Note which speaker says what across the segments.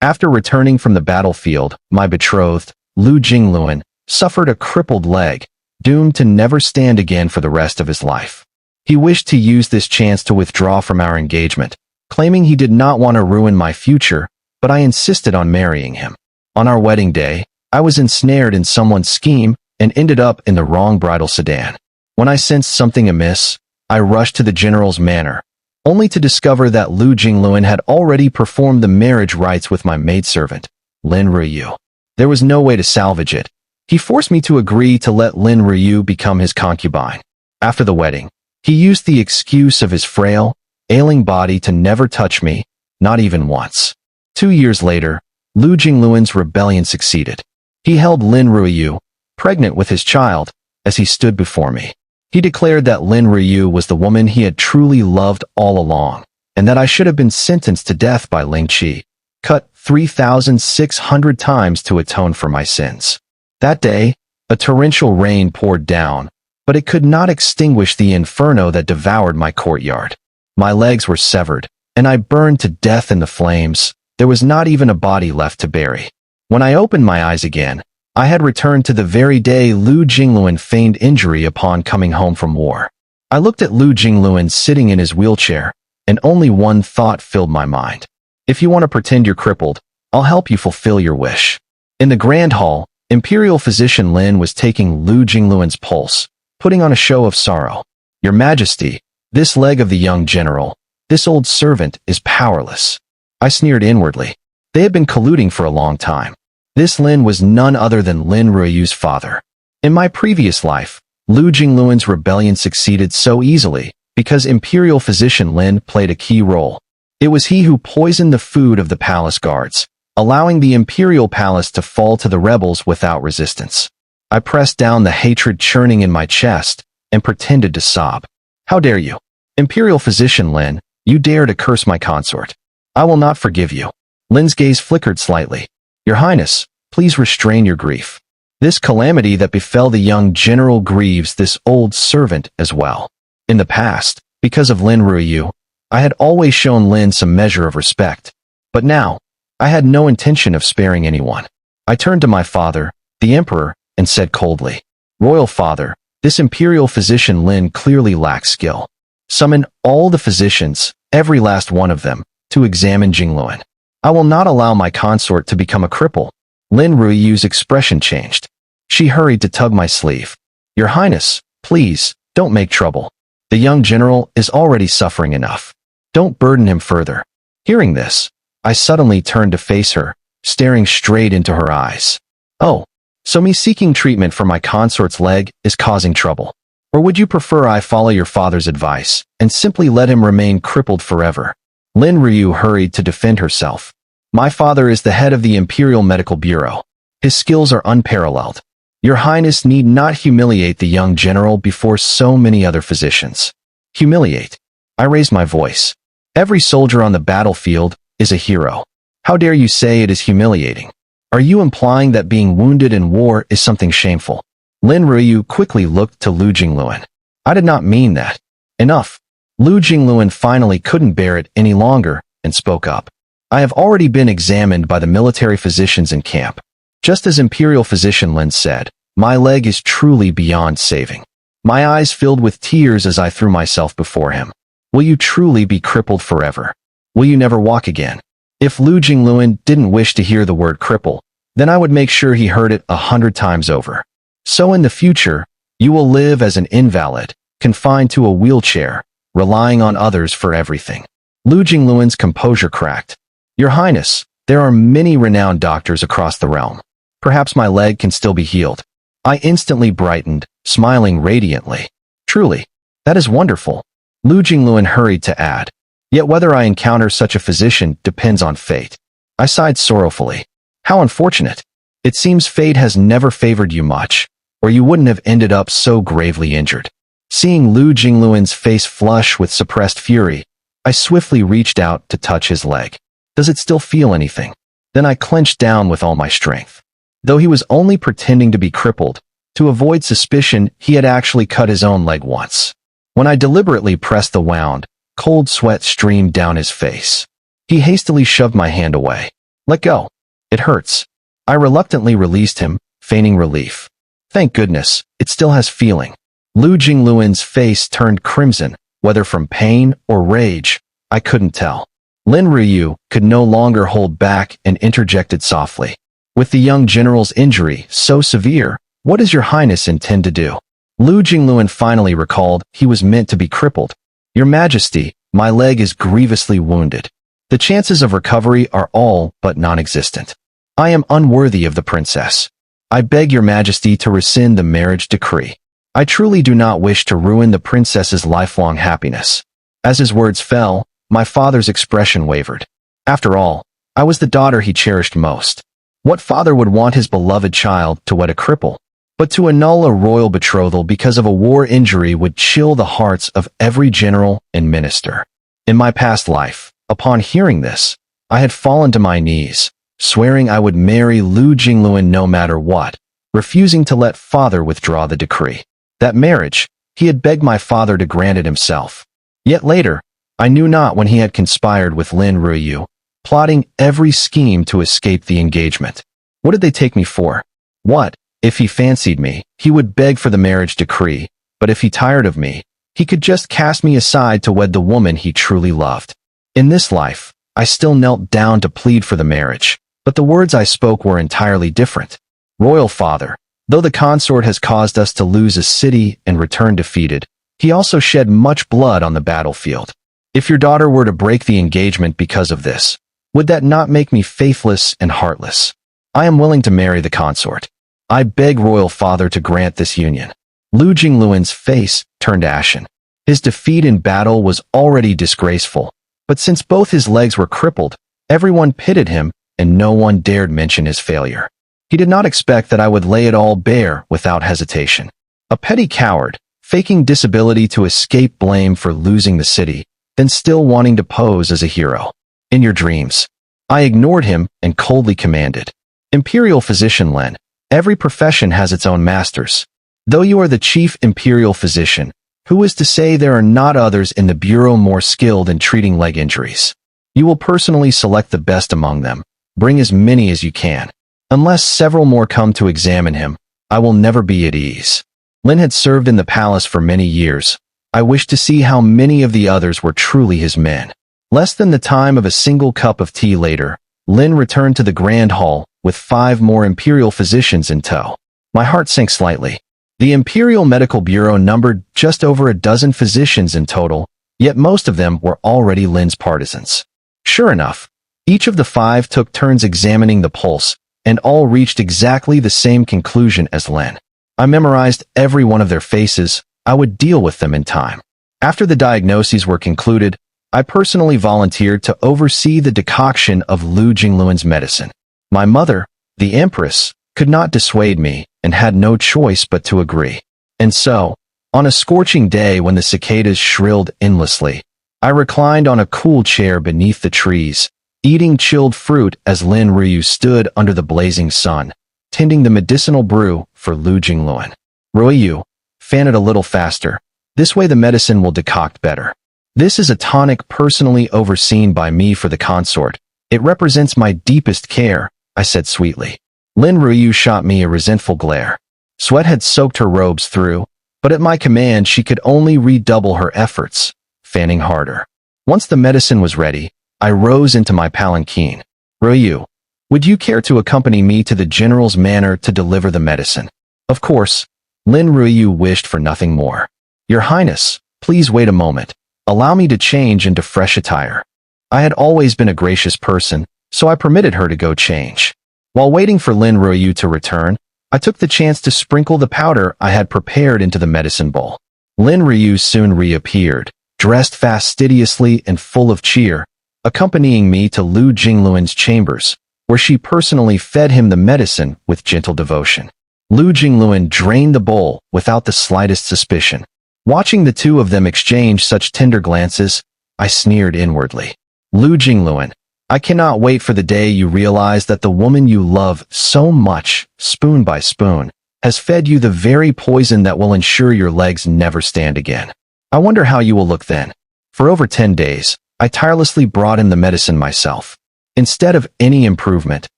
Speaker 1: After returning from the battlefield, my betrothed, Lu Jingluan, suffered a crippled leg, doomed to never stand again for the rest of his life. He wished to use this chance to withdraw from our engagement, claiming he did not want to ruin my future, but I insisted on marrying him. On our wedding day, I was ensnared in someone's scheme and ended up in the wrong bridal sedan. When I sensed something amiss, I rushed to the general's manor, only to discover that Lu Jingluan had already performed the marriage rites with my maidservant, Lin Ruyu. There was no way to salvage it. He forced me to agree to let Lin Ruyu become his concubine. After the wedding, he used the excuse of his frail, ailing body to never touch me, not even once. 2 years later, Lu Jingluan's rebellion succeeded. He held Lin Ruyu, pregnant with his child, as he stood before me. He declared that Lin Ruyu was the woman he had truly loved all along, and that I should have been sentenced to death by Ling Qi, cut 3,600 times to atone for my sins. That day, a torrential rain poured down, but it could not extinguish the inferno that devoured my courtyard. My legs were severed, and I burned to death in the flames. There was not even a body left to bury. When I opened my eyes again, I had returned to the very day Lu Jingluan feigned injury upon coming home from war. I looked at Lu Jingluan sitting in his wheelchair, and only one thought filled my mind. If you want to pretend you're crippled, I'll help you fulfill your wish. In the grand hall, Imperial Physician Lin was taking Lu Jingluan's pulse, putting on a show of sorrow. Your Majesty, this leg of the young general, this old servant, is powerless. I sneered inwardly. They had been colluding for a long time. This Lin was none other than Lin Ruyu's father. In my previous life, Lu Jingluan's rebellion succeeded so easily because Imperial Physician Lin played a key role. It was he who poisoned the food of the palace guards, allowing the Imperial Palace to fall to the rebels without resistance. I pressed down the hatred churning in my chest and pretended to sob. How dare you? Imperial Physician Lin, you dare to curse my consort. I will not forgive you. Lin's gaze flickered slightly. Your Highness, please restrain your grief. This calamity that befell the young general grieves this old servant as well. In the past, because of Lin Ruyu, I had always shown Lin some measure of respect. But now, I had no intention of sparing anyone. I turned to my father, the Emperor, and said coldly, Royal Father, this Imperial Physician Lin clearly lacks skill. Summon all the physicians, every last one of them, to examine Jingluan. I will not allow my consort to become a cripple. Lin Ruyu's expression changed. She hurried to tug my sleeve. Your Highness, please, don't make trouble. The young general is already suffering enough. Don't burden him further. Hearing this, I suddenly turned to face her, staring straight into her eyes. Oh, so me seeking treatment for my consort's leg is causing trouble. Or would you prefer I follow your father's advice and simply let him remain crippled forever? Lin Ruyu hurried to defend herself. My father is the head of the Imperial Medical Bureau. His skills are unparalleled. Your Highness need not humiliate the young general before so many other physicians. Humiliate? I raised my voice. Every soldier on the battlefield is a hero. How dare you say it is humiliating? Are you implying that being wounded in war is something shameful? Lin Ruyu quickly looked to Lu Jingluan. I did not mean that. Enough. Lu Jingluan finally couldn't bear it any longer and spoke up. I have already been examined by the military physicians in camp. Just as Imperial Physician Lin said, my leg is truly beyond saving. My eyes filled with tears as I threw myself before him. Will you truly be crippled forever? Will you never walk again? If Lu Jingluan didn't wish to hear the word cripple, then I would make sure he heard it 100 times over. So in the future, you will live as an invalid, confined to a wheelchair, relying on others for everything. Lu Jingluan's composure cracked. Your Highness, there are many renowned doctors across the realm. Perhaps my leg can still be healed. I instantly brightened, smiling radiantly. Truly, that is wonderful. Lu Jingluan hurried to add. Yet whether I encounter such a physician depends on fate. I sighed sorrowfully. How unfortunate. It seems fate has never favored you much, or you wouldn't have ended up so gravely injured. Seeing Lu Jingluan's face flush with suppressed fury, I swiftly reached out to touch his leg. Does it still feel anything? Then I clenched down with all my strength. Though he was only pretending to be crippled, to avoid suspicion, he had actually cut his own leg once. When I deliberately pressed the wound, cold sweat streamed down his face. He hastily shoved my hand away. Let go. It hurts. I reluctantly released him, feigning relief. Thank goodness, it still has feeling. Lu Jingluan's face turned crimson, whether from pain or rage, I couldn't tell. Lin Ruyu could no longer hold back and interjected softly. With the young general's injury so severe, what does your highness intend to do? Lu Jingluan finally recalled he was meant to be crippled. Your majesty, my leg is grievously wounded. The chances of recovery are all but non-existent. I am unworthy of the princess. I beg your majesty to rescind the marriage decree. I truly do not wish to ruin the princess's lifelong happiness. As his words fell, my father's expression wavered. After all, I was the daughter he cherished most. What father would want his beloved child to wed a cripple? But to annul a royal betrothal because of a war injury would chill the hearts of every general and minister. In my past life, upon hearing this, I had fallen to my knees, swearing I would marry Lu Jingluan no matter what, refusing to let father withdraw the decree. That marriage, he had begged my father to grant it himself. Yet later, I knew not when he had conspired with Lin Ruyu, plotting every scheme to escape the engagement. What did they take me for? What, if he fancied me, he would beg for the marriage decree, but if he tired of me, he could just cast me aside to wed the woman he truly loved. In this life, I still knelt down to plead for the marriage, but the words I spoke were entirely different. Royal father, though the consort has caused us to lose a city and return defeated, he also shed much blood on the battlefield. If your daughter were to break the engagement because of this, would that not make me faithless and heartless? I am willing to marry the consort. I beg royal father to grant this union. Lu Jingluan's face turned ashen. His defeat in battle was already disgraceful, but since both his legs were crippled, everyone pitied him and no one dared mention his failure. He did not expect that I would lay it all bare without hesitation. A petty coward, faking disability to escape blame for losing the city, then still wanting to pose as a hero. In your dreams. I ignored him and coldly commanded. Imperial physician Lin, every profession has its own masters. Though you are the chief imperial physician, who is to say there are not others in the bureau more skilled in treating leg injuries? You will personally select the best among them. Bring as many as you can. Unless several more come to examine him, I will never be at ease. Lin had served in the palace for many years. I wished to see how many of the others were truly his men. Less than the time of a single cup of tea later, Lin returned to the grand hall with 5 more imperial physicians in tow. My heart sank slightly. The Imperial Medical Bureau numbered just over a dozen physicians in total, yet most of them were already Lin's partisans. Sure enough, each of the 5 took turns examining the pulse, and all reached exactly the same conclusion as Lin. I memorized every one of their faces. I would deal with them in time. After the diagnoses were concluded, I personally volunteered to oversee the decoction of Lu Jingluan's medicine. My mother, the Empress, could not dissuade me and had no choice but to agree. And so, on a scorching day when the cicadas shrilled endlessly, I reclined on a cool chair beneath the trees, eating chilled fruit as Lin Ruyu stood under the blazing sun, tending the medicinal brew for Lu Jingluan. Ruyu, fan it a little faster. This way the medicine will decoct better. This is a tonic personally overseen by me for the consort. It represents my deepest care, I said sweetly. Lin Ruyu shot me a resentful glare. Sweat had soaked her robes through, but at my command she could only redouble her efforts, fanning harder. Once the medicine was ready, I rose into my palanquin. Ruyu, would you care to accompany me to the general's manor to deliver the medicine? Of course. Lin Ruyu wished for nothing more. Your Highness, please wait a moment. Allow me to change into fresh attire. I had always been a gracious person, so I permitted her to go change. While waiting for Lin Ruyu to return, I took the chance to sprinkle the powder I had prepared into the medicine bowl. Lin Ruyu soon reappeared, dressed fastidiously and full of cheer, accompanying me to Lu Jingluan's chambers, where she personally fed him the medicine with gentle devotion. Lu Jingluan drained the bowl without the slightest suspicion. Watching the two of them exchange such tender glances, I sneered inwardly. Lu Jingluan, I cannot wait for the day you realize that the woman you love so much, spoon by spoon, has fed you the very poison that will ensure your legs never stand again. I wonder how you will look then. For over 10 days, I tirelessly brought him the medicine myself. Instead of any improvement,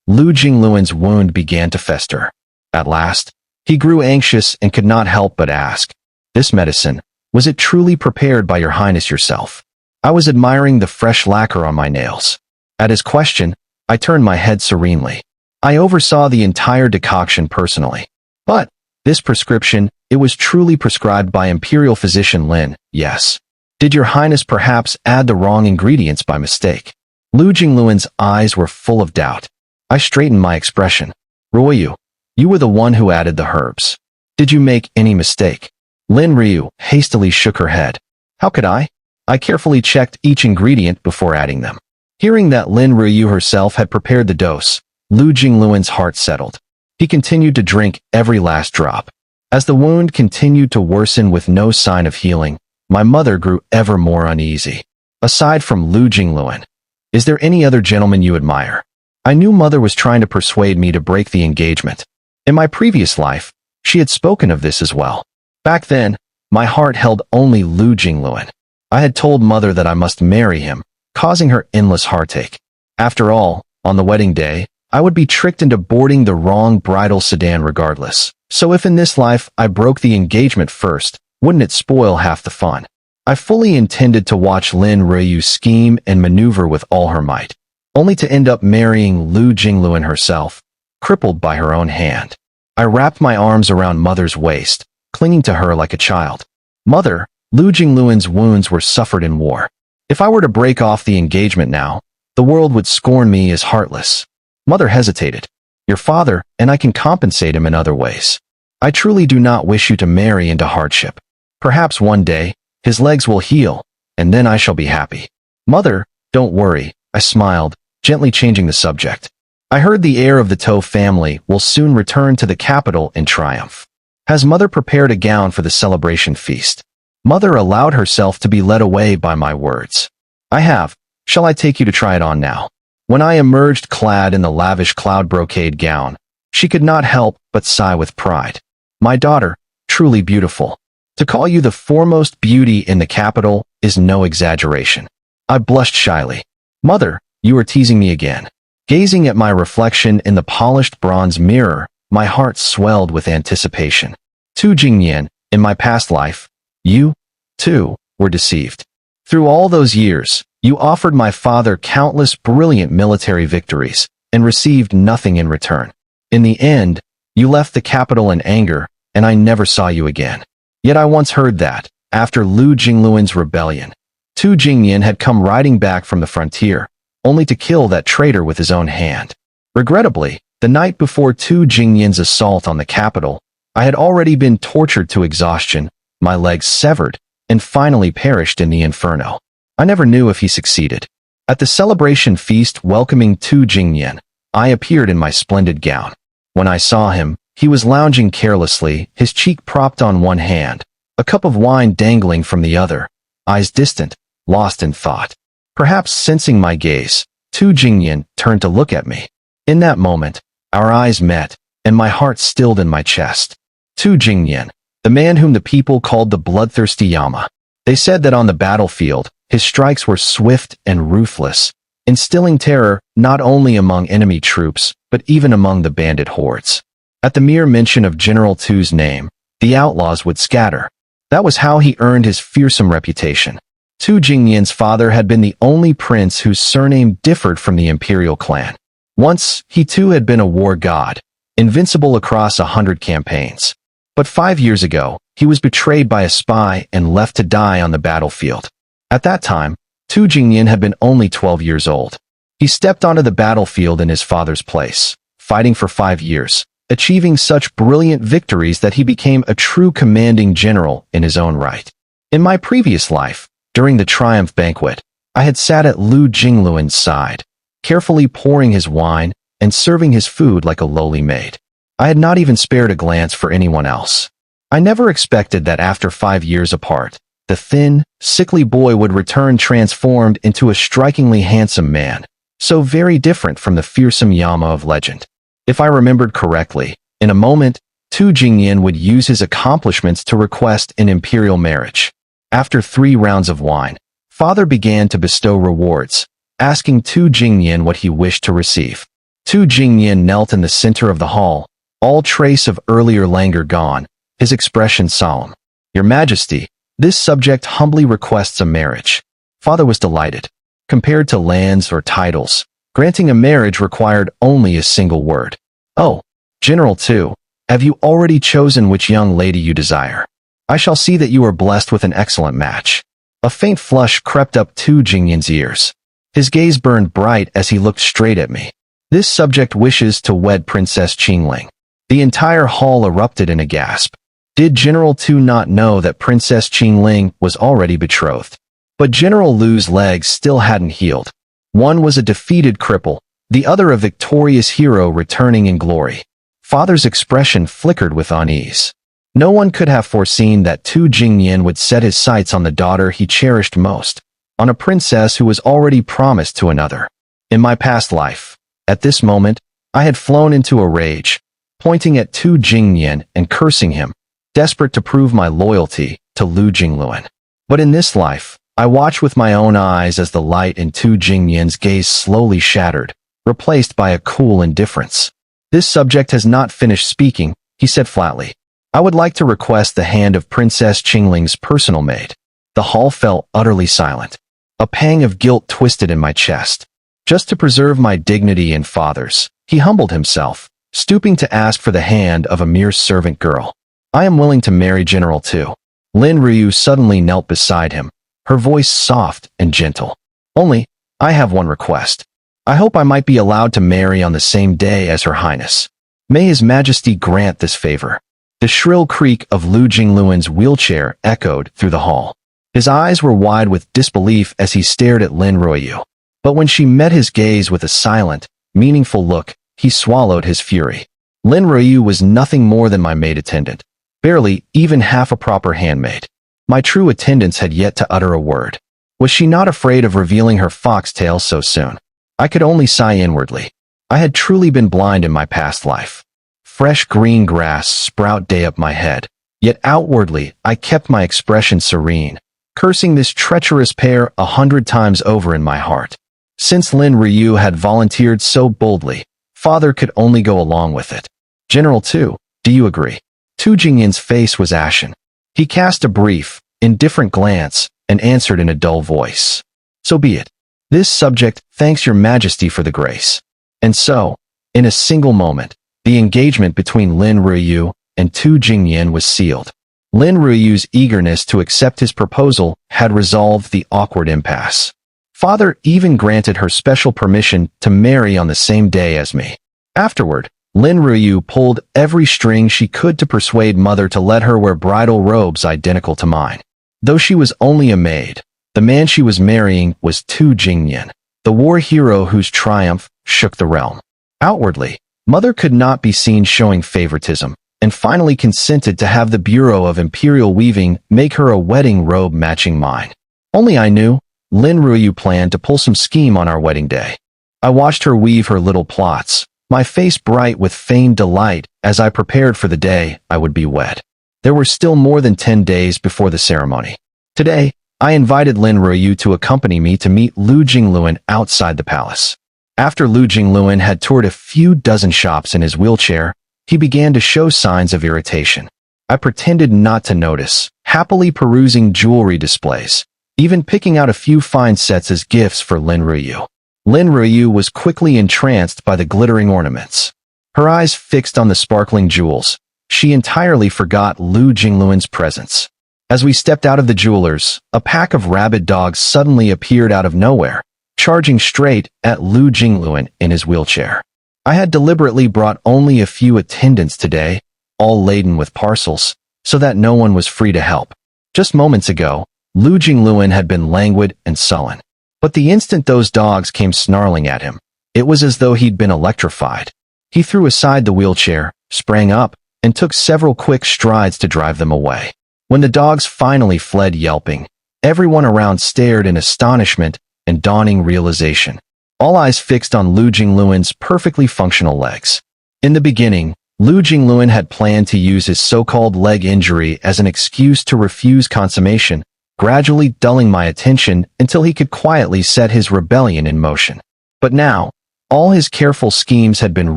Speaker 1: Lu Jingluan's wound began to fester. At last, he grew anxious and could not help but ask, "This medicine, was it truly prepared by your highness yourself?" I was admiring the fresh lacquer on my nails. At his question, I turned my head serenely. I oversaw the entire decoction personally. But, this prescription, it was truly prescribed by Imperial Physician Lin, yes. Did your highness perhaps add the wrong ingredients by mistake? Lu Jingluan's eyes were full of doubt. I straightened my expression. Ruoyu, you were the one who added the herbs. Did you make any mistake? Lin Ryu hastily shook her head. How could I? I carefully checked each ingredient before adding them. Hearing that Lin Ryu herself had prepared the dose, Lu Jingluan's heart settled. He continued to drink every last drop. As the wound continued to worsen with no sign of healing, my mother grew ever more uneasy. Aside from Lu Jingluan, is there any other gentleman you admire? I knew mother was trying to persuade me to break the engagement. In my previous life, she had spoken of this as well. Back then, my heart held only Lu Jingluan. I had told mother that I must marry him, causing her endless heartache. After all, on the wedding day, I would be tricked into boarding the wrong bridal sedan regardless. So if in this life I broke the engagement first, wouldn't it spoil half the fun? I fully intended to watch Lin Ryu scheme and maneuver with all her might, only to end up marrying Lu Jingluan herself, crippled by her own hand. I wrapped my arms around mother's waist, clinging to her like a child. Mother, Lu Jingluan's wounds were suffered in war. If I were to break off the engagement now, the world would scorn me as heartless. Mother hesitated. Your father, and I can compensate him in other ways. I truly do not wish you to marry into hardship. Perhaps one day, his legs will heal, and then I shall be happy. Mother, don't worry, I smiled, gently changing the subject. I heard the heir of the Toh family will soon return to the capital in triumph. Has mother prepared a gown for the celebration feast? Mother allowed herself to be led away by my words. I have. Shall I take you to try it on now? When I emerged clad in the lavish cloud brocade gown, she could not help but sigh with pride. My daughter, truly beautiful. To call you the foremost beauty in the capital is no exaggeration. I blushed shyly. Mother, you are teasing me again. Gazing at my reflection in the polished bronze mirror, my heart swelled with anticipation. Tu Jingyan, in my past life, you, too, were deceived. Through all those years, you offered my father countless brilliant military victories and received nothing in return. In the end, you left the capital in anger, and I never saw you again. Yet I once heard that, after Lu Jingluan's rebellion, Tu Jingyan had come riding back from the frontier, only to kill that traitor with his own hand. Regrettably, the night before Tu Jingyan's assault on the capital, I had already been tortured to exhaustion, my legs severed, and finally perished in the inferno. I never knew if he succeeded. At the celebration feast welcoming Tu Jingyan, I appeared in my splendid gown. When I saw him, he was lounging carelessly, his cheek propped on one hand, a cup of wine dangling from the other, eyes distant, lost in thought. Perhaps sensing my gaze, Tu Jingyan turned to look at me. In that moment, our eyes met, and my heart stilled in my chest. Tu Jingyan, the man whom the people called the bloodthirsty Yama. They said that on the battlefield, his strikes were swift and ruthless, instilling terror not only among enemy troops, but even among the bandit hordes. At the mere mention of General Tu's name, the outlaws would scatter. That was how he earned his fearsome reputation. Tu Jingyan's father had been the only prince whose surname differed from the imperial clan. Once, he too had been a war god, invincible across 100 campaigns. But 5 years ago, he was betrayed by a spy and left to die on the battlefield. At that time, Tu Jingyan had been only 12 years old. He stepped onto the battlefield in his father's place, fighting for 5 years, achieving such brilliant victories that he became a true commanding general in his own right. In my previous life, during the triumph banquet, I had sat at Lu Jingluan's side, carefully pouring his wine and serving his food like a lowly maid. I had not even spared a glance for anyone else. I never expected that after 5 years apart, the thin, sickly boy would return transformed into a strikingly handsome man, so very different from the fearsome Yama of legend. If I remembered correctly, in a moment, Tu Jingyan would use his accomplishments to request an imperial marriage. After 3 rounds of wine, father began to bestow rewards, asking Tu Jingyan what he wished to receive. Tu Jingyan knelt in the center of the hall, all trace of earlier languor gone, his expression solemn. Your Majesty, this subject humbly requests a marriage. Father was delighted. Compared to lands or titles, granting a marriage required only a single word. Oh, General Tu, have you already chosen which young lady you desire? I shall see that you are blessed with an excellent match. A faint flush crept up Tu Jingyan's ears. His gaze burned bright as he looked straight at me. This subject wishes to wed Princess Qingling. The entire hall erupted in a gasp. Did General Tu not know that Princess Qingling was already betrothed? But General Lu's legs still hadn't healed. One was a defeated cripple, the other a victorious hero returning in glory. Father's expression flickered with unease. No one could have foreseen that Tu Jingyan would set his sights on the daughter he cherished most, on a princess who was already promised to another. In my past life, at this moment, I had flown into a rage, pointing at Tu Jingyan and cursing him, desperate to prove my loyalty to Lu Jingluan. But in this life, I watched with my own eyes as the light in Tu Jingyan's gaze slowly shattered, replaced by a cool indifference. This subject has not finished speaking, he said flatly. I would like to request the hand of Princess Qingling's personal maid. The hall fell utterly silent. A pang of guilt twisted in my chest. Just to preserve my dignity and father's, he humbled himself, stooping to ask for the hand of a mere servant girl. I am willing to marry General Tu. Lin Ryu suddenly knelt beside him, her voice soft and gentle. Only, I have one request. I hope I might be allowed to marry on the same day as Her Highness. May His Majesty grant this favor. The shrill creak of Lu Jingluan's wheelchair echoed through the hall. His eyes were wide with disbelief as he stared at Lin Ryu. But when she met his gaze with a silent, meaningful look, he swallowed his fury. Lin Ryu was nothing more than my maid attendant, barely even half a proper handmaid. My true attendants had yet to utter a word. Was she not afraid of revealing her foxtail so soon? I could only sigh inwardly. I had truly been blind in my past life. Fresh green grass sprout day up my head, yet outwardly I kept my expression serene, cursing this treacherous pair 100 times over in my heart. Since Lin Ryu had volunteered so boldly, father could only go along with it. General Tu, do you agree? Tu Jingyan's face was ashen. He cast a brief, indifferent glance and answered in a dull voice. So be it. This subject thanks your Majesty for the grace. And so, in a single moment, the engagement between Lin Ryu and Tu Jingyan was sealed. Lin Ryu's eagerness to accept his proposal had resolved the awkward impasse. Father even granted her special permission to marry on the same day as me. Afterward, Lin Ryu pulled every string she could to persuade mother to let her wear bridal robes identical to mine. Though she was only a maid, the man she was marrying was Tu Jingyan, the war hero whose triumph shook the realm. Outwardly, mother could not be seen showing favoritism, and finally consented to have the Bureau of Imperial Weaving make her a wedding robe matching mine. Only I knew, Lin Ryu planned to pull some scheme on our wedding day. I watched her weave her little plots, my face bright with feigned delight as I prepared for the day I would be wed. There were still more than 10 days before the ceremony. Today, I invited Lin Ryu to accompany me to meet Lu Jingluan outside the palace. After Lu Jingluan had toured a few dozen shops in his wheelchair, he began to show signs of irritation. I pretended not to notice, happily perusing jewelry displays, even picking out a few fine sets as gifts for Lin Ryu. Lin Ryu was quickly entranced by the glittering ornaments. Her eyes fixed on the sparkling jewels, she entirely forgot Lu Jingluan's presence. As we stepped out of the jeweler's, a pack of rabid dogs suddenly appeared out of nowhere, charging straight at Lu Jingluan in his wheelchair. I had deliberately brought only a few attendants today, all laden with parcels, so that no one was free to help. Just moments ago, Lu Jingluan had been languid and sullen. But the instant those dogs came snarling at him, it was as though he'd been electrified. He threw aside the wheelchair, sprang up, and took several quick strides to drive them away. When the dogs finally fled yelping, everyone around stared in astonishment and dawning realization, all eyes fixed on Lu Jingluan's perfectly functional legs. In the beginning, Lu Jingluan had planned to use his so-called leg injury as an excuse to refuse consummation, gradually dulling my attention until he could quietly set his rebellion in motion. But now, all his careful schemes had been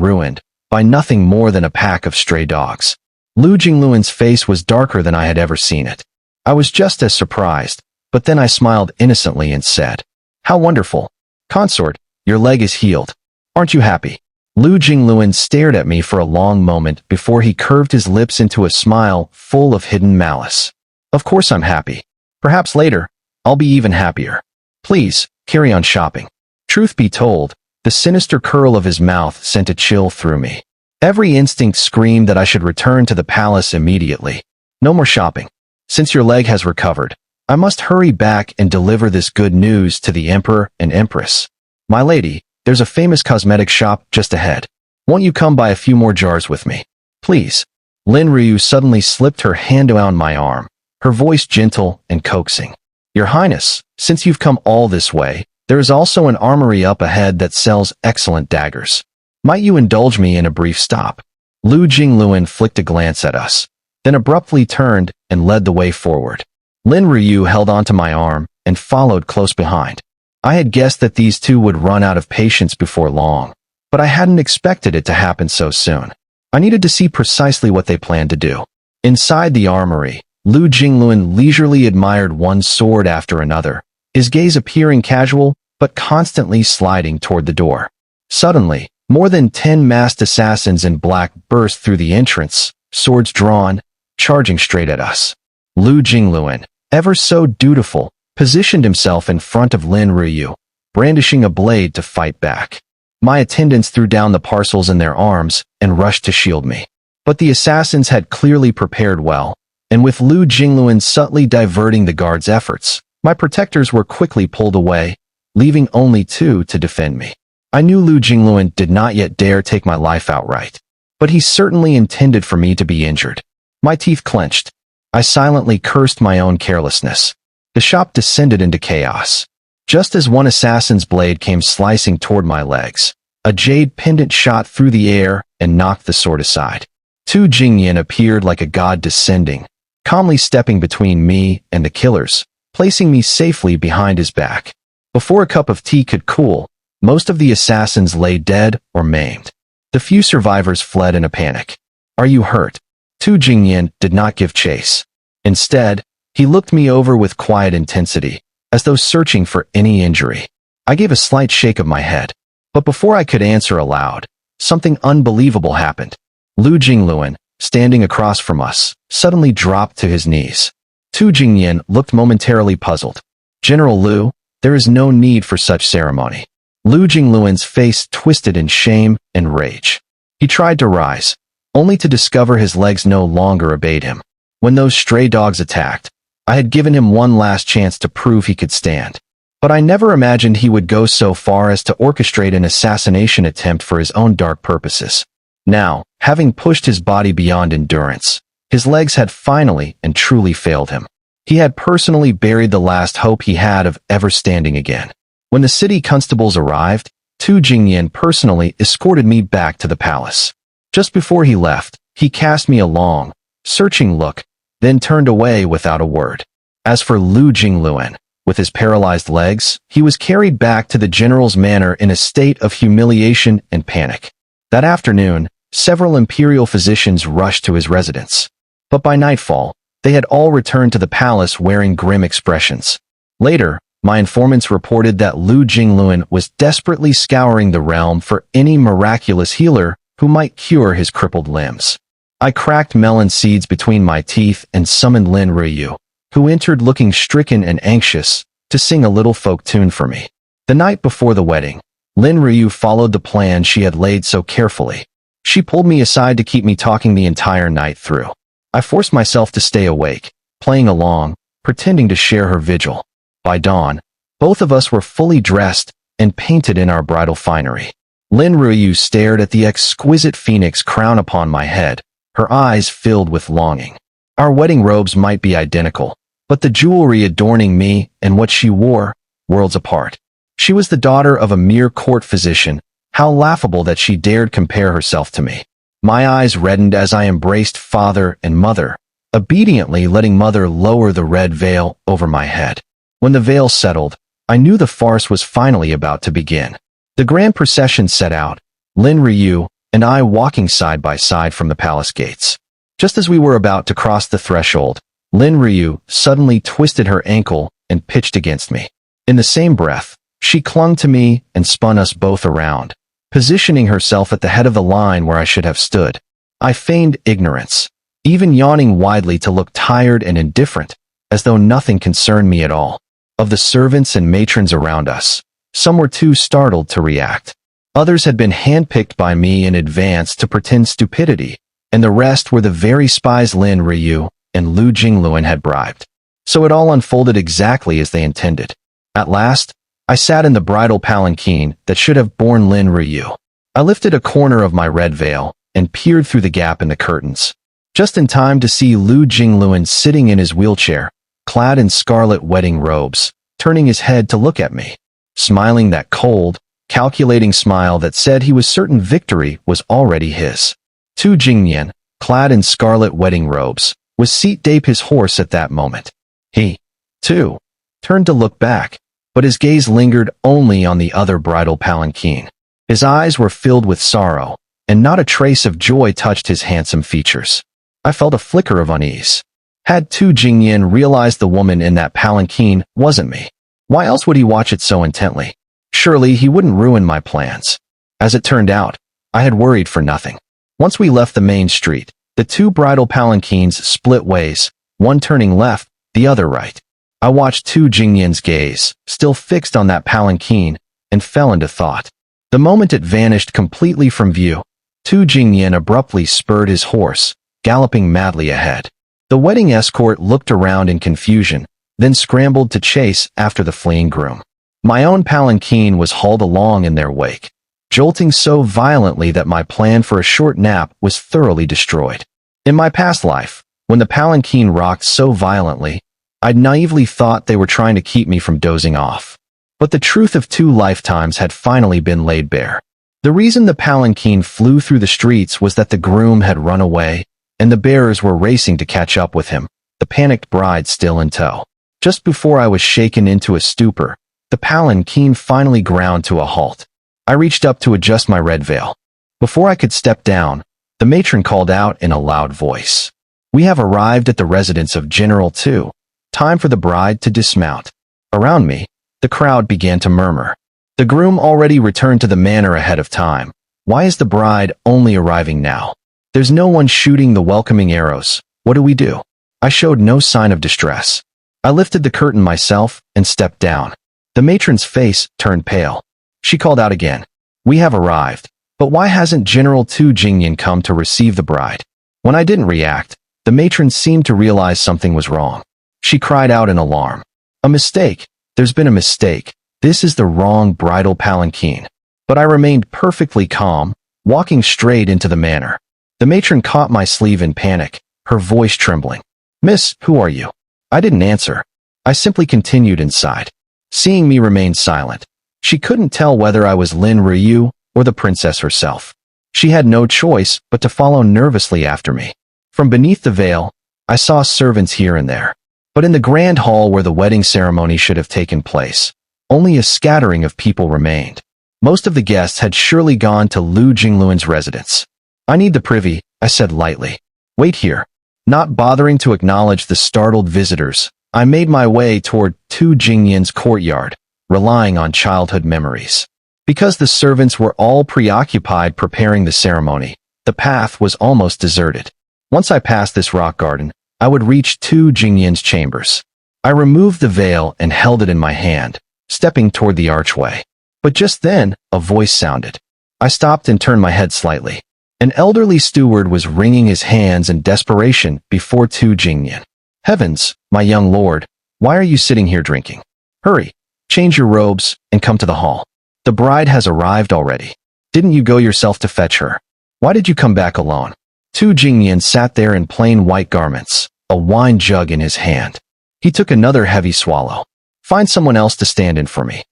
Speaker 1: ruined by nothing more than a pack of stray dogs. Lu Jingluan's face was darker than I had ever seen it. I was just as surprised, but then I smiled innocently and said, "How wonderful. Consort, your leg is healed. Aren't you happy?" Lu Jingluan stared at me for a long moment before he curved his lips into a smile full of hidden malice. "Of course I'm happy. Perhaps later, I'll be even happier. Please, carry on shopping." Truth be told, the sinister curl of his mouth sent a chill through me. Every instinct screamed that I should return to the palace immediately. "No more shopping. Since your leg has recovered, I must hurry back and deliver this good news to the Emperor and Empress. My lady, there's a famous cosmetic shop just ahead. Won't you come buy a few more jars with me? Please." Lin Ryu suddenly slipped her hand around my arm, her voice gentle and coaxing. "Your Highness, since you've come all this way, there is also an armory up ahead that sells excellent daggers. Might you indulge me in a brief stop?" Lu Jingluan flicked a glance at us, then abruptly turned and led the way forward. Lin Ryu held onto my arm and followed close behind. I had guessed that these two would run out of patience before long, but I hadn't expected it to happen so soon. I needed to see precisely what they planned to do. Inside the armory, Lu Jingluan leisurely admired one sword after another, his gaze appearing casual but constantly sliding toward the door. Suddenly, more than 10 masked assassins in black burst through the entrance, swords drawn, charging straight at us. Lu Jingluan, ever so dutiful, positioned himself in front of Lin Ryu, brandishing a blade to fight back. My attendants threw down the parcels in their arms and rushed to shield me. But the assassins had clearly prepared well, and with Lu Jingluan subtly diverting the guards' efforts, my protectors were quickly pulled away, leaving only 2 to defend me. I knew Lu Jingluan did not yet dare take my life outright, but he certainly intended for me to be injured. My teeth clenched. I silently cursed my own carelessness. The shop descended into chaos. Just as one assassin's blade came slicing toward my legs, a jade pendant shot through the air and knocked the sword aside. Tu Jingyan appeared like a god descending, calmly stepping between me and the killers, placing me safely behind his back. Before a cup of tea could cool, most of the assassins lay dead or maimed. The few survivors fled in a panic. "Are you hurt?" Tu Jingyan did not give chase. Instead, he looked me over with quiet intensity, as though searching for any injury. I gave a slight shake of my head. But before I could answer aloud, something unbelievable happened. Lu Jingluan, standing across from us, suddenly dropped to his knees. Tu Jingyan looked momentarily puzzled. "General Lu, there is no need for such ceremony." Lu Jingluan's face twisted in shame and rage. He tried to rise, only to discover his legs no longer obeyed him. When those stray dogs attacked, I had given him one last chance to prove he could stand. But I never imagined he would go so far as to orchestrate an assassination attempt for his own dark purposes. Now, having pushed his body beyond endurance, his legs had finally and truly failed him. He had personally buried the last hope he had of ever standing again. When the city constables arrived, Tu Jingyan personally escorted me back to the palace. Just before he left, he cast me a long, searching look, then turned away without a word. As for Lu Jingluan, with his paralyzed legs, he was carried back to the general's manor in a state of humiliation and panic. That afternoon, several imperial physicians rushed to his residence. But by nightfall, they had all returned to the palace wearing grim expressions. Later, my informants reported that Lu Jingluan was desperately scouring the realm for any miraculous healer who might cure his crippled limbs. I cracked melon seeds between my teeth and summoned Lin Ryu, who entered looking stricken and anxious, to sing a little folk tune for me. The night before the wedding, Lin Ryu followed the plan she had laid so carefully. She pulled me aside to keep me talking the entire night through. I forced myself to stay awake, playing along, pretending to share her vigil. By dawn, both of us were fully dressed and painted in our bridal finery. Lin Ryu stared at the exquisite phoenix crown upon my head, her eyes filled with longing. Our wedding robes might be identical, but the jewelry adorning me and what she wore, worlds apart. She was the daughter of a mere court physician. How laughable that she dared compare herself to me. My eyes reddened as I embraced father and mother, obediently letting Mother lower the red veil over my head. When the veil settled, I knew the farce was finally about to begin. The grand procession set out, Lin Ryu and I walking side by side from the palace gates. Just as we were about to cross the threshold, Lin Ryu suddenly twisted her ankle and pitched against me. In the same breath, she clung to me and spun us both around, positioning herself at the head of the line where I should have stood. I feigned ignorance, even yawning widely to look tired and indifferent, as though nothing concerned me at all. Of the servants and matrons around us, some were too startled to react. Others had been handpicked by me in advance to pretend stupidity, and the rest were the very spies Lin Ryu and Lu Jingluan had bribed. So it all unfolded exactly as they intended. At last, I sat in the bridal palanquin that should have borne Lin Ryu. I lifted a corner of my red veil and peered through the gap in the curtains, just in time to see Lu Jingluan sitting in his wheelchair, clad in scarlet wedding robes, turning his head to look at me, smiling that cold, calculating smile that said he was certain victory was already his. Tu Jingyan, clad in scarlet wedding robes, was seat deep his horse at that moment. He, too, turned to look back, but his gaze lingered only on the other bridal palanquin. His eyes were filled with sorrow, and not a trace of joy touched his handsome features. I felt a flicker of unease. Had Tu Jingyan realized the woman in that palanquin wasn't me? Why else would he watch it so intently? Surely he wouldn't ruin my plans. As it turned out, I had worried for nothing. Once we left the main street, the two bridal palanquins split ways, one turning left, the other right. I watched Tu Jingyan's gaze, still fixed on that palanquin, and fell into thought. The moment it vanished completely from view, Tu Jingyan abruptly spurred his horse, galloping madly ahead. The wedding escort looked around in confusion, then scrambled to chase after the fleeing groom. My own palanquin was hauled along in their wake, jolting so violently that my plan for a short nap was thoroughly destroyed. In my past life, when the palanquin rocked so violently, I'd naively thought they were trying to keep me from dozing off. But the truth of 2 lifetimes had finally been laid bare. The reason the palanquin flew through the streets was that the groom had run away, and the bearers were racing to catch up with him, the panicked bride still in tow. Just before I was shaken into a stupor, the palanquin finally ground to a halt. I reached up to adjust my red veil. Before I could step down, the matron called out in a loud voice. "We have arrived at the residence of General 2. Time for the bride to dismount." Around me, the crowd began to murmur. The groom already returned to the manor ahead of time. Why is the bride only arriving now? There's no one shooting the welcoming arrows. What do we do? I showed no sign of distress. I lifted the curtain myself and stepped down. The matron's face turned pale. She called out again. "We have arrived. But why hasn't General Tu Jingyan come to receive the bride?" When I didn't react, the matron seemed to realize something was wrong. She cried out in alarm. "A mistake. There's been a mistake. This is the wrong bridal palanquin." But I remained perfectly calm, walking straight into the manor. The matron caught my sleeve in panic, her voice trembling. "Miss, who are you?" I didn't answer. I simply continued inside. Seeing me remain silent, she couldn't tell whether I was Lin Ryu or the princess herself. She had no choice but to follow nervously after me. From beneath the veil, I saw servants here and there. But in the grand hall where the wedding ceremony should have taken place, only a scattering of people remained. Most of the guests had surely gone to Lu Jingluan's residence. "I need the privy," I said lightly. "Wait here." Not bothering to acknowledge the startled visitors, I made my way toward Tu Jingyan's courtyard, relying on childhood memories. Because the servants were all preoccupied preparing the ceremony, the path was almost deserted. Once I passed this rock garden, I would reach Tu Jingyan's chambers. I removed the veil and held it in my hand, stepping toward the archway. But just then, a voice sounded. I stopped and turned my head slightly. An elderly steward was wringing his hands in desperation before Tu Jingyan. "Heavens, my young lord, why are you sitting here drinking? Hurry, change your robes, and come to the hall. The bride has arrived already. Didn't you go yourself to fetch her? Why did you come back alone?" Tu Jingyan sat there in plain white garments, a wine jug in his hand. He took another heavy swallow. "Find someone else to stand in for me."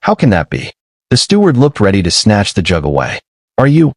Speaker 1: How can that be?" The steward looked ready to snatch the jug away. Are you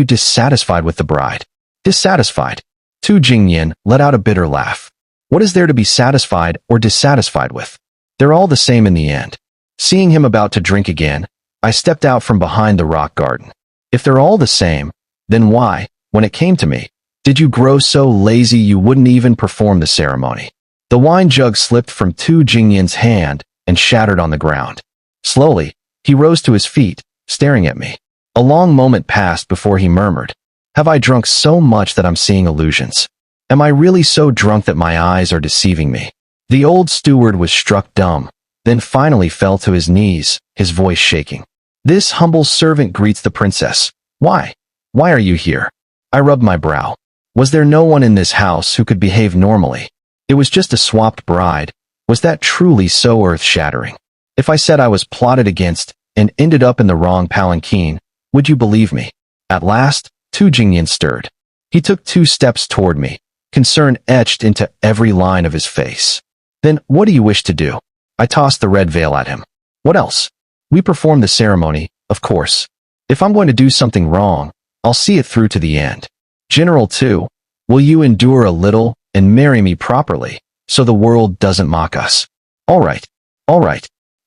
Speaker 1: dissatisfied with the bride?" "Dissatisfied? Tu Jingyan let out a bitter laugh. What is there to be satisfied or dissatisfied with? They're all the same in the end. Seeing him about to drink again, I stepped out from behind the rock garden. If they're all the same, then why, when it came to me, did you grow so lazy you wouldn't even perform the ceremony? The wine jug slipped from Tu Jingyan's hand and shattered on the ground. Slowly, he rose to his feet, staring at me. A long moment passed before he murmured, "Have I drunk so much that I'm seeing illusions? Am I really so drunk that my eyes are deceiving me?" The old steward was struck dumb, then finally fell to his knees, his voice shaking. "This humble servant greets the princess. Why? Why are you here?" I rubbed my brow. Was there no one in this house who could behave normally? It was just a swapped bride. Was that truly so earth-shattering? If I said I was plotted against and ended up in the wrong palanquin, would you believe me? At last, Tu Jingyan stirred. He took 2 steps toward me, concern etched into every line of his face. "Then what do you wish to do?" I tossed the red veil at him. "What else? We perform the ceremony, of course. If I'm going to do something wrong, I'll see it through to the end. General Tu, will you endure a little and marry me properly, so the world doesn't mock us?" All right.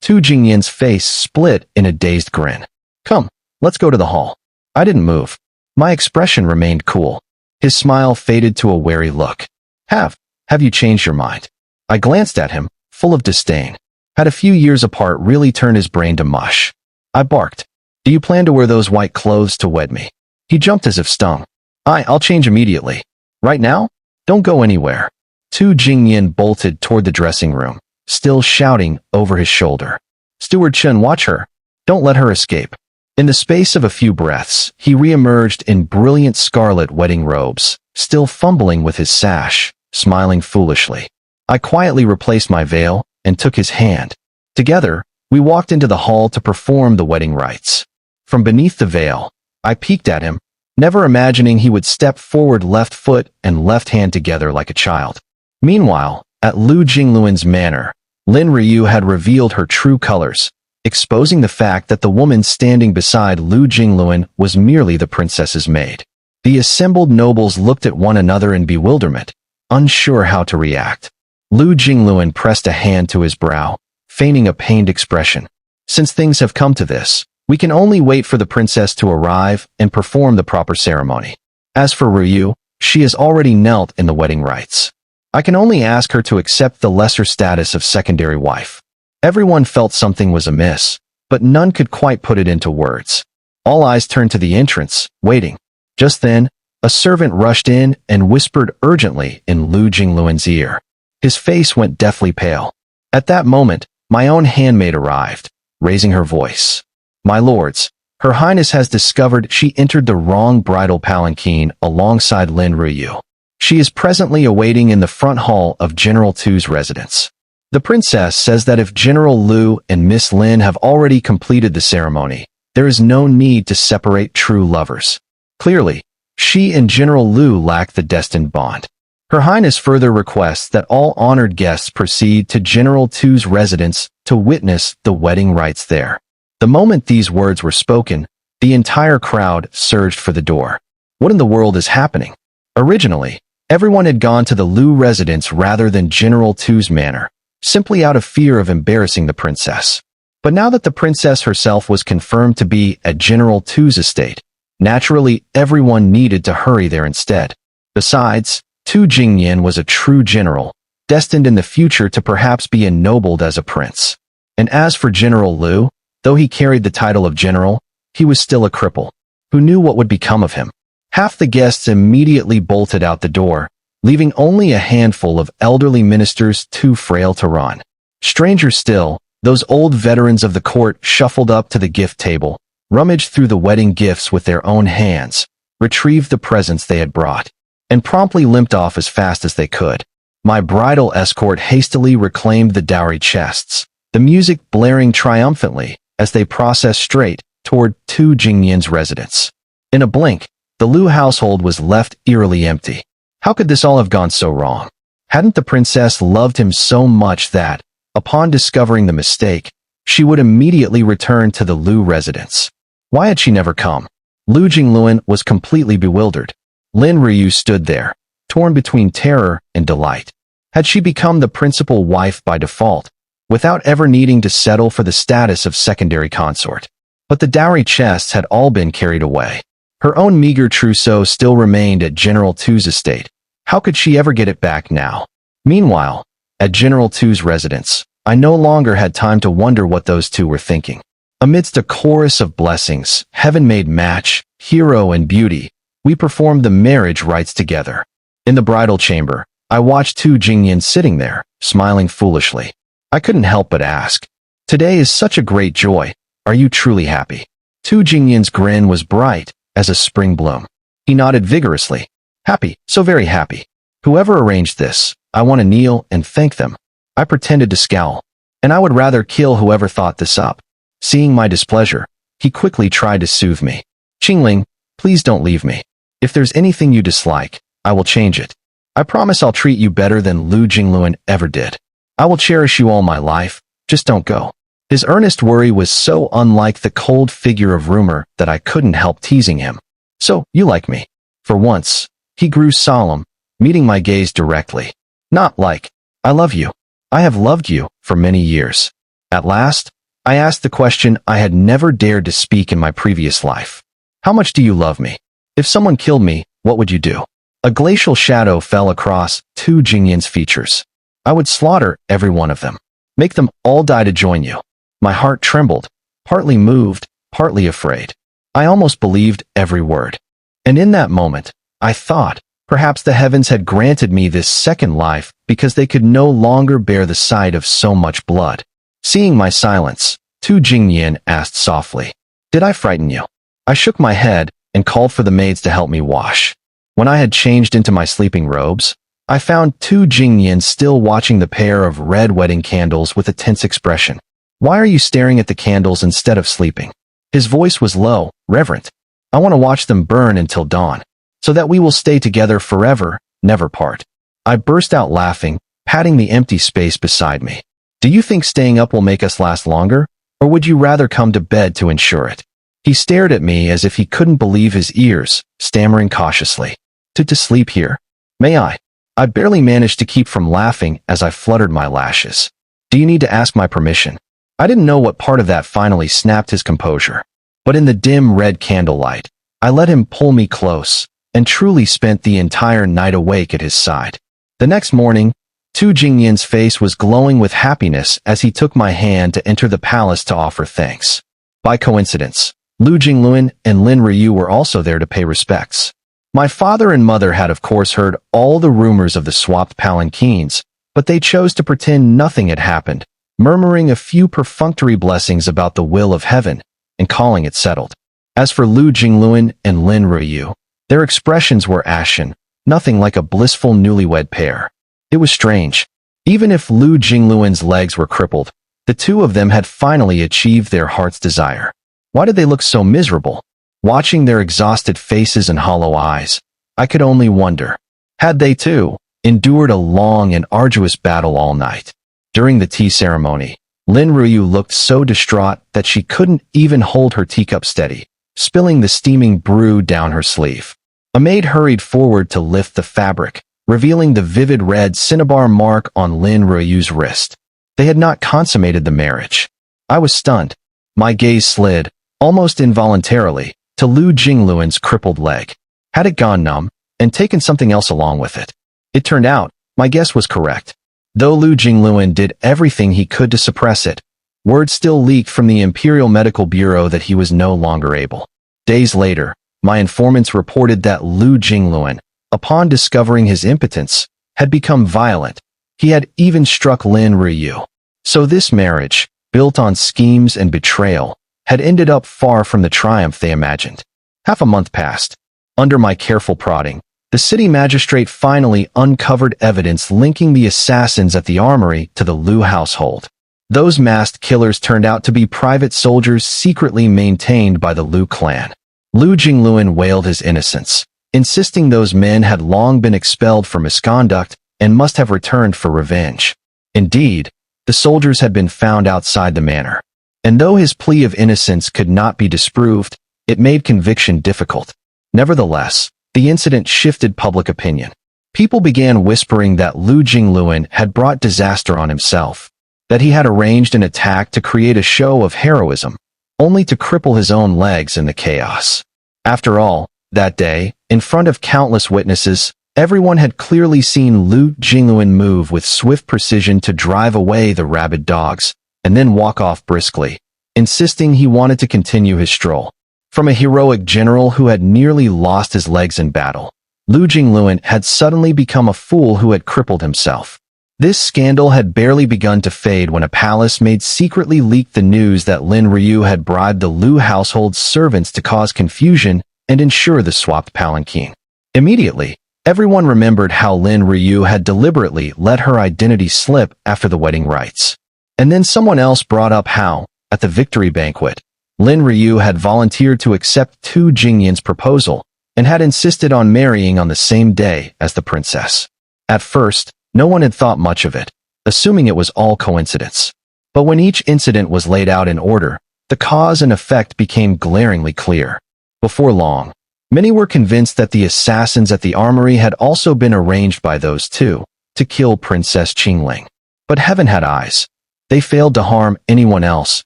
Speaker 1: Tu Jingyan's face split in a dazed grin. "Come, let's go to the hall." I didn't move. My expression remained cool. His smile faded to a wary look. Have you changed your mind?" I glanced at him, full of disdain. Had a few years apart really turned his brain to mush? I barked. "Do you plan to wear those white clothes to wed me?" He jumped as if stung. I'll change immediately. Right now? Don't go anywhere." Tu Jingyan bolted toward the dressing room, still shouting over his shoulder. "Steward Chen, watch her. Don't let her escape." In the space of a few breaths, he re-emerged in brilliant scarlet wedding robes, still fumbling with his sash, smiling foolishly. I quietly replaced my veil and took his hand. Together, we walked into the hall to perform the wedding rites. From beneath the veil, I peeked at him, never imagining he would step forward, left foot and left hand together like a child. Meanwhile, at Lu Jingluan's manor, Lin Ryu had revealed her true colors, exposing the fact that the woman standing beside Lu Jingluan was merely the princess's maid. The assembled nobles looked at one another in bewilderment, unsure how to react. Lu Jingluan pressed a hand to his brow, feigning a pained expression. "Since things have come to this, we can only wait for the princess to arrive and perform the proper ceremony. As for Ryu, she has already knelt in the wedding rites. I can only ask her to accept the lesser status of secondary wife." Everyone felt something was amiss, but none could quite put it into words. All eyes turned to the entrance, waiting. Just then, a servant rushed in and whispered urgently in Lu Jingluan's ear. His face went deathly pale. At that moment, my own handmaid arrived, raising her voice. "My lords, Her Highness has discovered she entered the wrong bridal palanquin alongside Lin Ryu. She is presently awaiting in the front hall of General Tu's residence. The princess says that if General Lu and Miss Lin have already completed the ceremony, there is no need to separate true lovers. Clearly, she and General Lu lack the destined bond. Her Highness further requests that all honored guests proceed to General Tu's residence to witness the wedding rites there." The moment these words were spoken, the entire crowd surged for the door. What in the world is happening? Originally, everyone had gone to the Lu residence rather than General Tu's manor, simply out of fear of embarrassing the princess. But now that the princess herself was confirmed to be at General Tu's estate, naturally everyone needed to hurry there instead. Besides, Tu Jingyan was a true general, destined in the future to perhaps be ennobled as a prince. And as for General Lu, though he carried the title of general, he was still a cripple. Who knew what would become of him? Half the guests immediately bolted out the door, leaving only a handful of elderly ministers too frail to run. Stranger still, those old veterans of the court shuffled up to the gift table, rummaged through the wedding gifts with their own hands, retrieved the presents they had brought, and promptly limped off as fast as they could. My bridal escort hastily reclaimed the dowry chests, the music blaring triumphantly as they processed straight toward Tu Jingyan's residence. In a blink, the Lu household was left eerily empty. How could this all have gone so wrong? Hadn't the princess loved him so much that, upon discovering the mistake, she would immediately return to the Lu residence? Why had she never come? Lu Jingluan was completely bewildered. Lin Ryu stood there, torn between terror and delight. Had she become the principal wife by default, without ever needing to settle for the status of secondary consort? But the dowry chests had all been carried away. Her own meager trousseau still remained at General Tu's estate. How could she ever get it back now? Meanwhile, at General Tu's residence, I no longer had time to wonder what those two were thinking. Amidst a chorus of blessings, heaven-made match, hero and beauty, we performed the marriage rites together. In the bridal chamber, I watched Tu Jingyan sitting there, smiling foolishly. I couldn't help but ask, "Today is such a great joy. Are you truly happy?" Tu Jingyan's grin was bright as a spring bloom. He nodded vigorously. "Happy, so very happy. Whoever arranged this, I want to kneel and thank them." I pretended to scowl, and I would rather kill whoever thought this up. Seeing my displeasure, he quickly tried to soothe me. "Qingling, please don't leave me. If there's anything you dislike, I will change it. I promise I'll treat you better than Lu Jingluan ever did. I will cherish you all my life, just don't go." His earnest worry was so unlike the cold figure of rumor that I couldn't help teasing him. "So, you like me?" For once, he grew solemn, meeting my gaze directly. "Not like, I love you. I have loved you for many years." At last, I asked the question I had never dared to speak in my previous life. "How much do you love me? If someone killed me, what would you do?" A glacial shadow fell across Tu Jingyan's features. "I would slaughter every one of them. Make them all die to join you." My heart trembled, partly moved, partly afraid. I almost believed every word. And in that moment, I thought, perhaps the heavens had granted me this second life because they could no longer bear the sight of so much blood. Seeing my silence, Tu Jingyan asked softly, "Did I frighten you?" I shook my head and called for the maids to help me wash. When I had changed into my sleeping robes, I found Tu Jingyan still watching the pair of red wedding candles with a tense expression. "Why are you staring at the candles instead of sleeping?" His voice was low, reverent. "I want to watch them burn until dawn, so that we will stay together forever, never part." I burst out laughing, patting the empty space beside me. "Do you think staying up will make us last longer, or would you rather come to bed to ensure it?" He stared at me as if he couldn't believe his ears, stammering cautiously. To sleep here? May I?" I barely managed to keep from laughing as I fluttered my lashes. "Do you need to ask my permission?" I didn't know what part of that finally snapped his composure. But in the dim red candlelight, I let him pull me close, and truly spent the entire night awake at his side. The next morning, Tu Jingyan's face was glowing with happiness as he took my hand to enter the palace to offer thanks. By coincidence, Lu Jingluan and Lin Ruyu were also there to pay respects. My father and mother had of course heard all the rumors of the swapped palanquins, but they chose to pretend nothing had happened, murmuring a few perfunctory blessings about the will of heaven and calling it settled. As for Lu Jingluan and Lin Ruyu, their expressions were ashen, nothing like a blissful newlywed pair. It was strange. Even if Lu Jingluan's legs were crippled, the two of them had finally achieved their heart's desire. Why did they look so miserable? Watching their exhausted faces and hollow eyes, I could only wonder. Had they, too, endured a long and arduous battle all night? During the tea ceremony, Lin Ruyu looked so distraught that she couldn't even hold her teacup steady, spilling the steaming brew down her sleeve. A maid hurried forward to lift the fabric, revealing the vivid red cinnabar mark on Lin Ruyu's wrist. They had not consummated the marriage. I was stunned. My gaze slid, almost involuntarily, to Lu Jingluan's crippled leg. Had it gone numb, and taken something else along with it? It turned out, my guess was correct. Though Lu Jingluan did everything he could to suppress it, word still leaked from the Imperial Medical Bureau that he was no longer able. Days later, my informants reported that Lu Jingluan, upon discovering his impotence, had become violent. He had even struck Lin Ruyu. So this marriage, built on schemes and betrayal, had ended up far from the triumph they imagined. Half a month passed. Under my careful prodding, the city magistrate finally uncovered evidence linking the assassins at the armory to the Lu household. Those masked killers turned out to be private soldiers secretly maintained by the Lu clan. Lu Jingluan wailed his innocence, insisting those men had long been expelled for misconduct and must have returned for revenge. Indeed, the soldiers had been found outside the manor. And though his plea of innocence could not be disproved, it made conviction difficult. Nevertheless, the incident shifted public opinion. People began whispering that Lu Jingluan had brought disaster on himself, that he had arranged an attack to create a show of heroism, only to cripple his own legs in the chaos. After all, that day, in front of countless witnesses, everyone had clearly seen Lu Jingluan move with swift precision to drive away the rabid dogs, and then walk off briskly, insisting he wanted to continue his stroll. From a heroic general who had nearly lost his legs in battle, Lu Jingluan had suddenly become a fool who had crippled himself. This scandal had barely begun to fade when a palace maid secretly leaked the news that Lin Ryu had bribed the Lu household's servants to cause confusion and ensure the swapped palanquin. Immediately, everyone remembered how Lin Ryu had deliberately let her identity slip after the wedding rites. And then someone else brought up how, at the victory banquet, Lin Ryu had volunteered to accept Tu Jingyan's proposal and had insisted on marrying on the same day as the princess. At first, no one had thought much of it, assuming it was all coincidence. But when each incident was laid out in order, the cause and effect became glaringly clear. Before long, many were convinced that the assassins at the armory had also been arranged by those two to kill Princess Qingling. But heaven had eyes. They failed to harm anyone else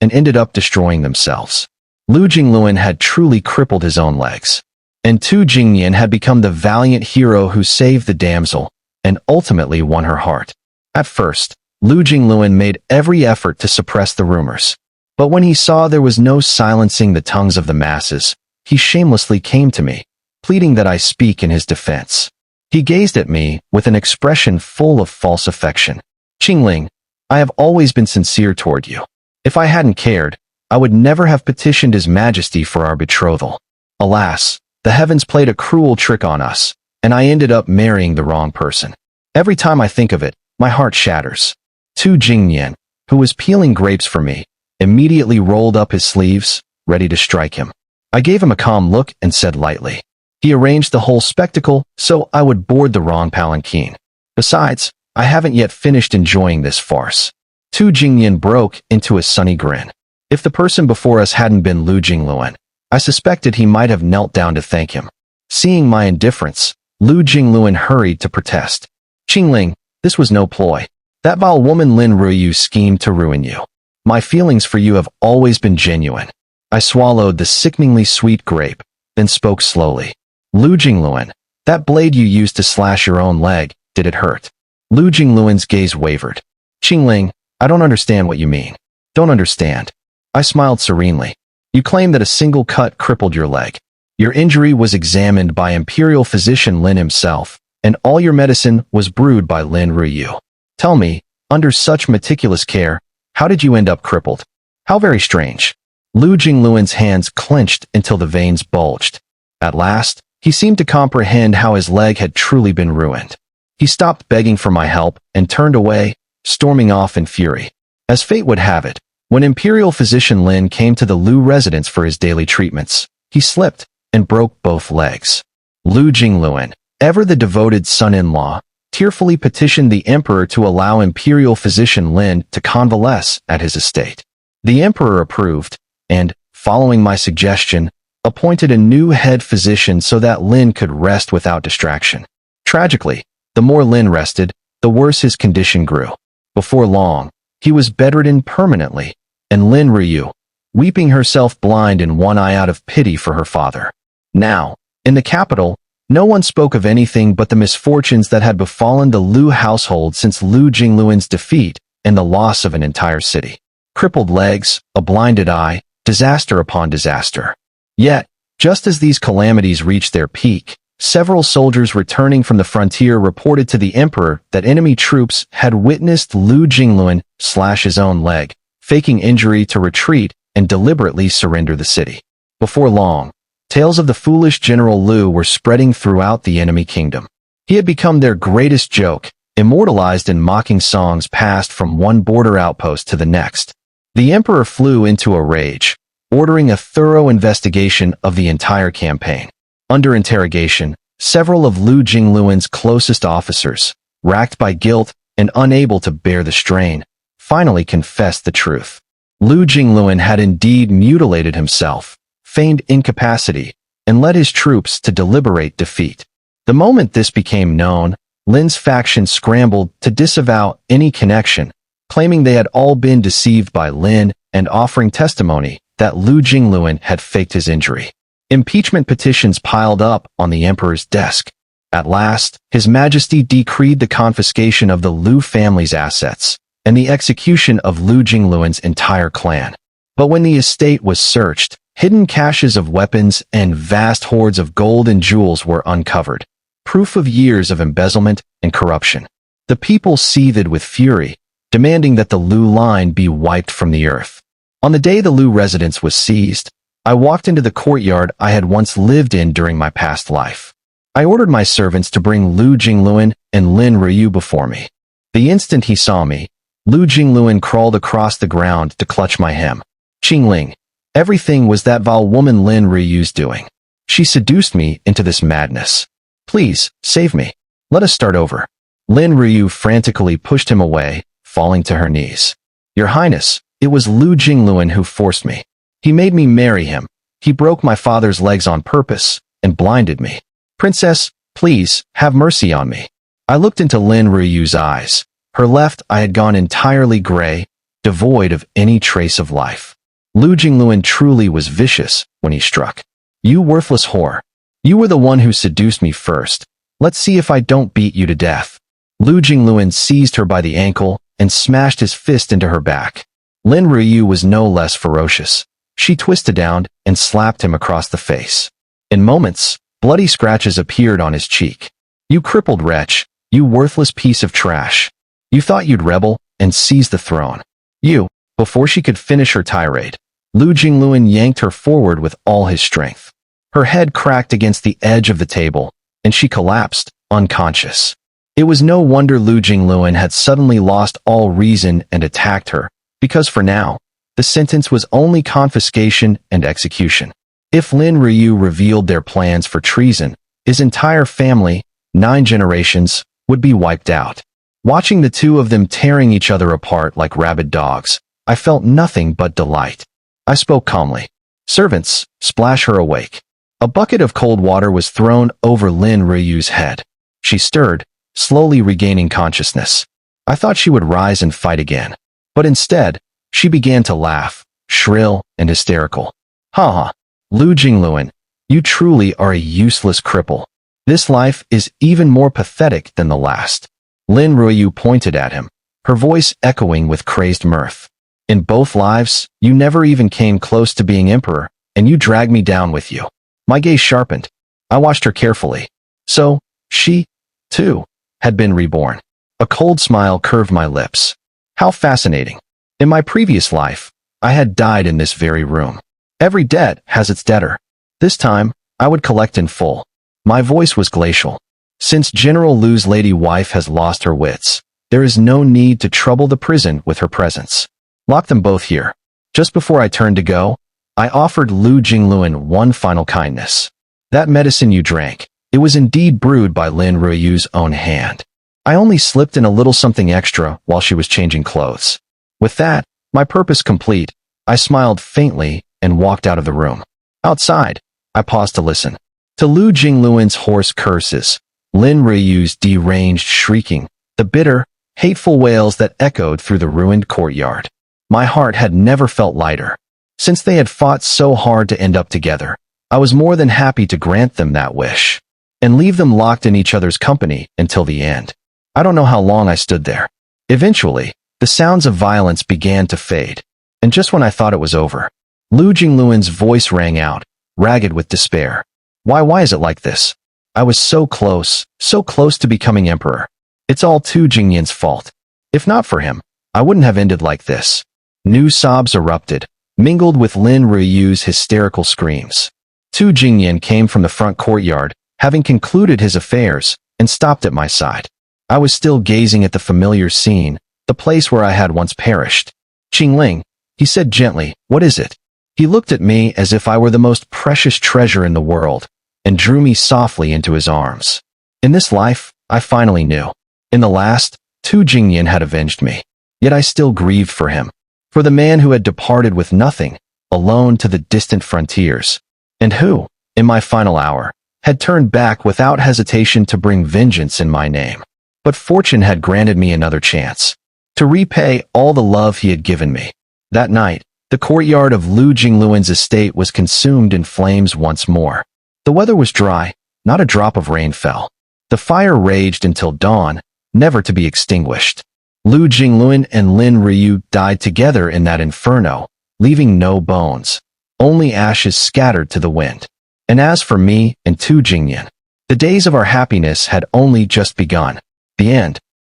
Speaker 1: and ended up destroying themselves. Lu Jingluan had truly crippled his own legs, and Tu Jingyan had become the valiant hero who saved the damsel and ultimately won her heart. At first, Lu Jingluan made every effort to suppress the rumors, but when he saw there was no silencing the tongues of the masses, he shamelessly came to me, pleading that I speak in his defense. He gazed at me with an expression full of false affection. "Qingling, I have always been sincere toward you. If I hadn't cared, I would never have petitioned His Majesty for our betrothal. Alas, the heavens played a cruel trick on us, and I ended up marrying the wrong person. Every time I think of it, my heart shatters." Tu Jingyan, who was peeling grapes for me, immediately rolled up his sleeves, ready to strike him. I gave him a calm look and said lightly, "He arranged the whole spectacle so I would board the wrong palanquin. Besides, I haven't yet finished enjoying this farce." Tu Jingyan broke into a sunny grin. If the person before us hadn't been Lu Jingluan, I suspected he might have knelt down to thank him. Seeing my indifference, Lu Jingluan hurried to protest. "Qingling, this was no ploy. That vile woman Lin Ryu schemed to ruin you. My feelings for you have always been genuine." I swallowed the sickeningly sweet grape, then spoke slowly. "Lu Jingluan, that blade you used to slash your own leg, did it hurt?" Lu Jingluan's gaze wavered. "Qingling, I don't understand what you mean." "Don't understand." I smiled serenely. "You claim that a single cut crippled your leg. Your injury was examined by Imperial Physician Lin himself, and all your medicine was brewed by Lin Ryu. Tell me, under such meticulous care, how did you end up crippled? How very strange." Lu Jingluan's hands clenched until the veins bulged. At last, he seemed to comprehend how his leg had truly been ruined. He stopped begging for my help and turned away, storming off in fury. As fate would have it, when Imperial Physician Lin came to the Lu residence for his daily treatments, he slipped and broke both legs. Lu Jingluan, ever the devoted son-in-law, tearfully petitioned the emperor to allow Imperial Physician Lin to convalesce at his estate. The emperor approved, and, following my suggestion, appointed a new head physician so that Lin could rest without distraction. Tragically, the more Lin rested, the worse his condition grew. Before long, he was bedridden permanently, and Lin Ryu, weeping herself blind in one eye out of pity for her father. Now, in the capital, no one spoke of anything but the misfortunes that had befallen the Lu household since Lu Jingluan's defeat and the loss of an entire city. Crippled legs, a blinded eye, disaster upon disaster. Yet, just as these calamities reached their peak, several soldiers returning from the frontier reported to the emperor that enemy troops had witnessed Lu Jingluan slash his own leg, faking injury to retreat and deliberately surrender the city. Before long, tales of the foolish General Lu were spreading throughout the enemy kingdom. He had become their greatest joke, immortalized in mocking songs passed from one border outpost to the next. The emperor flew into a rage, ordering a thorough investigation of the entire campaign. Under interrogation, several of Lu Jingluan's closest officers, racked by guilt and unable to bear the strain, finally confessed the truth. Lu Jingluan had indeed mutilated himself, feigned incapacity, and led his troops to deliberate defeat. The moment this became known, Lin's faction scrambled to disavow any connection, claiming they had all been deceived by Lin and offering testimony that Lu Jinglun had faked his injury. Impeachment petitions piled up on the emperor's desk. At last, His Majesty decreed the confiscation of the Lu family's assets and the execution of Lu Jinglun's entire clan. But when the estate was searched, hidden caches of weapons and vast hoards of gold and jewels were uncovered, proof of years of embezzlement and corruption. The people seethed with fury, demanding that the Lu line be wiped from the earth. On the day the Lu residence was seized, I walked into the courtyard I had once lived in during my past life. I ordered my servants to bring Lu Jinglun and Lin Ruyu before me. The instant he saw me, Lu Jinglun crawled across the ground to clutch my hem. Qingling, everything was that vile woman Lin Ruyu's doing. She seduced me into this madness. Please, save me. Let us start over. Lin Ruyu frantically pushed him away, falling to her knees. Your Highness, it was Lu Jinglun who forced me. He made me marry him. He broke my father's legs on purpose and blinded me. Princess, please, have mercy on me. I looked into Lin Ruyu's eyes. Her left eye had gone entirely gray, devoid of any trace of life. Lu Jinglun truly was vicious when he struck. You worthless whore. You were the one who seduced me first. Let's see if I don't beat you to death. Lu Jinglun seized her by the ankle and smashed his fist into her back. Lin Ruyu was no less ferocious. She twisted down and slapped him across the face. In moments, bloody scratches appeared on his cheek. You crippled wretch, you worthless piece of trash. You thought you'd rebel and seize the throne. You, before she could finish her tirade, Lu Jinglun yanked her forward with all his strength. Her head cracked against the edge of the table, and she collapsed, unconscious. It was no wonder Lu Jinglun had suddenly lost all reason and attacked her, because for now, the sentence was only confiscation and execution. If Lin Ruyu revealed their plans for treason, his entire family, 9 generations, would be wiped out. Watching the two of them tearing each other apart like rabid dogs, I felt nothing but delight. I spoke calmly. Servants, splash her awake. A bucket of cold water was thrown over Lin Ruyu's head. She stirred, slowly regaining consciousness. I thought she would rise and fight again. But instead, she began to laugh, shrill and hysterical. Ha ha, Lu Jinglun, you truly are a useless cripple. This life is even more pathetic than the last. Lin Ruyu pointed at him, her voice echoing with crazed mirth. In both lives, you never even came close to being emperor, and you dragged me down with you. My gaze sharpened. I watched her carefully. So, she, too, had been reborn. A cold smile curved my lips. How fascinating. In my previous life, I had died in this very room. Every debt has its debtor. This time, I would collect in full. My voice was glacial. Since General Lu's lady wife has lost her wits, there is no need to trouble the prison with her presence. Lock them both here. Just before I turned to go, I offered Lu Jinglun one final kindness. That medicine you drank, it was indeed brewed by Lin Ruyu's own hand. I only slipped in a little something extra while she was changing clothes. With that, my purpose complete, I smiled faintly and walked out of the room. Outside, I paused to listen. To Lu Jinglun's hoarse curses, Lin Ruyu's deranged shrieking, the bitter, hateful wails that echoed through the ruined courtyard. My heart had never felt lighter. Since they had fought so hard to end up together, I was more than happy to grant them that wish, and leave them locked in each other's company until the end. I don't know how long I stood there. Eventually, the sounds of violence began to fade, and just when I thought it was over, Lu Jinglun's voice rang out, ragged with despair. Why is it like this? I was so close to becoming emperor. It's all Tu Jingyan's fault. If not for him, I wouldn't have ended like this. New sobs erupted, mingled with Lin Ruyu's hysterical screams. Tu Jingyan came from the front courtyard, having concluded his affairs, and stopped at my side. I was still gazing at the familiar scene, the place where I had once perished. Qingling, he said gently, what is it? He looked at me as if I were the most precious treasure in the world, and drew me softly into his arms. In this life, I finally knew. In the last, Tu Jingyan had avenged me. Yet I still grieved for him. For the man who had departed with nothing, alone to the distant frontiers, and who, in my final hour, had turned back without hesitation to bring vengeance in my name. But fortune had granted me another chance to repay all the love he had given me. That night, the courtyard of Lu Jingluan's estate was consumed in flames once more. The weather was dry, not a drop of rain fell. The fire raged until dawn, never to be extinguished. Lu Jingluan and Lin Ryu died together in that inferno, leaving no bones, only ashes scattered to the wind. And as for me and Tu Jingyan, the days of our happiness had only just begun. The end.